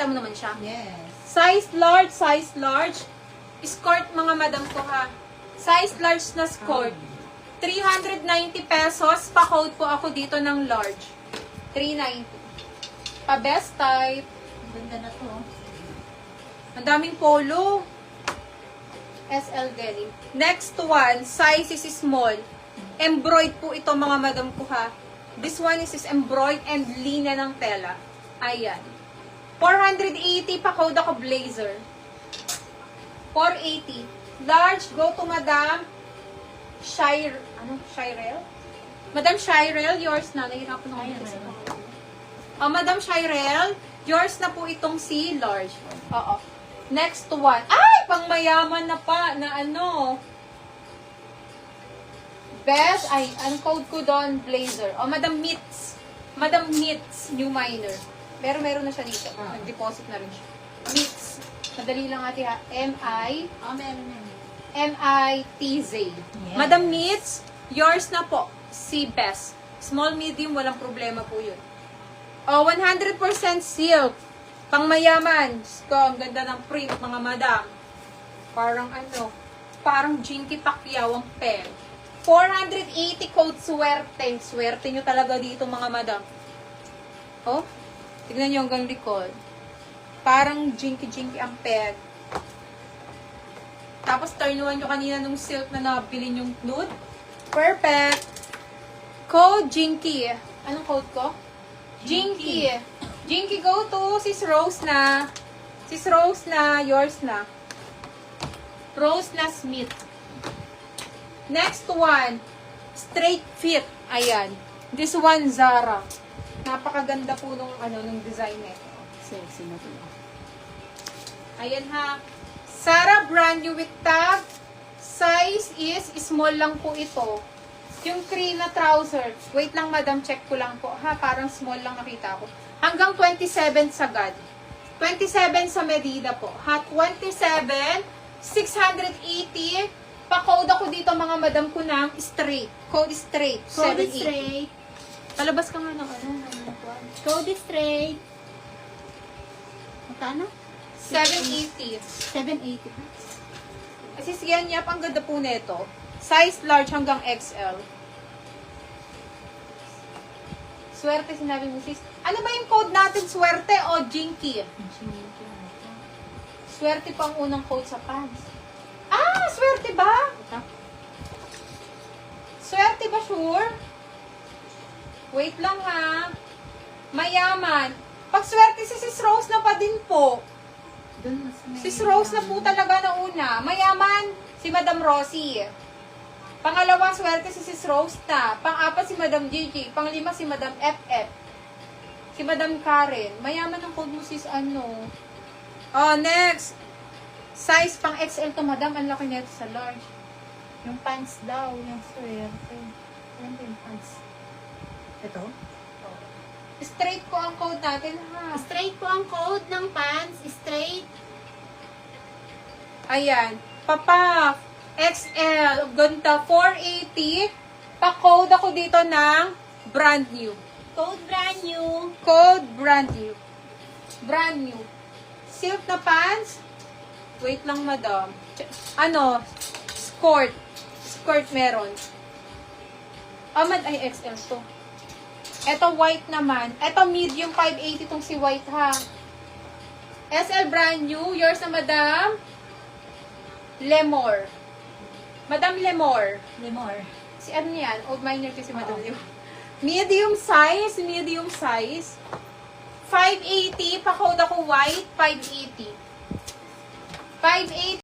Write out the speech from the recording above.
Nakita mo naman siya. Yes. Size large. Skirt mga madam ko ha. Size large na skirt. 390 pesos. Pa-code po ako dito ng large. 390. Pa-best type. Ganda na to. Ang daming polo. SL denim. Next one, size is small. Embroid po ito mga madam ko ha. This one is embroid and linen ng tela. Ayan. 480 pa code ako blazer. 480. Large, go to Madam Shirel? Madam Shirel, yours na. Nahirapan ako. Madam Shirel, yours na po itong si large. Oo. Next one. Ay, pang mayaman na pa na ano. Best, ang code ko doon, blazer. Madam Mitz. Madam Mitz, new minor. Meron na siya dito. Nag-deposit na rin siya. Mitz. Madali lang ate ha. Meron. M-I-T-Z. Yes. Madam Mitz, yours na po. Si Best. Small, medium, walang problema po yun. 100% silk. Pang mayaman. Ang ganda ng print, mga madam. Parang Jinky Pacquiao ang pen. 480 code swerte. Swerte nyo talaga dito, mga madam. Tignan nyo hanggang likod. Parang Jinky ang pen. Tapos, turnuan nyo kanina nung silk na nabili yung nude. Perfect. Code Jinky. Anong code ko? Jinky. Jinky, go to Sis Rose na. Sis Rose na, yours na. Rose na Smith. Next one. Straight fit. Ayan. This one, Zara. Napakaganda po nung design nito. Sexy na to. Ayan ha. Zara brand new with tag. Size is small lang po ito. Yung cream na trouser. Wait lang madam, check ko lang po ha. Parang small lang nakita ko. Hanggang 27 sagad. 27 sa medida po. Ha, 27, 680. Pa-code ako dito mga madam ko ng straight. Code straight. Code 780. straight. Palabas ka nga ng Code straight. Magkano? 780. 780. Kasi siyan niya, ang ganda po nito. Size large hanggang XL. Swerte, sinabi mo sis. Ano ba yung code natin? Swerte o Jinky? Swerte pa ang unang code sa pants. Swerte ba? Swerte ba sure? Wait lang ha. Mayaman. Pag swerte si Sis Rose na pa din po. Sis Rose na po talaga na una. Mayaman si Madam Rosie. Pangalawang swerte si Sis Rose na. Pang-apat si Madam Gigi. Pang-lima si Madam FF. Si Madam Karen. Mayaman ang code mo sis ano. Next. Size pang XL to Madam. Ang laki nito sa large. Yung pants daw. Yung swerte. Ano yung pants? Ito? Straight po ang code natin ha. Straight po ang code ng pants. Straight. Ayan. Papa. XL. Ganda. 480. Pa-code ako dito ng brand new. Code brand new. Code brand new. Brand new. Silk na pants. Wait lang, madam. Skirt. Skirt meron. Ay, XL to. Ito white naman. Ito medium 580 tong si white ha. SL brand new. Yours na madam. Lemore. Madam Lemore. Si ano yan? Old minor kasi Madam Lemore. Medium size. 580. Pa-code ako white. 580. 580.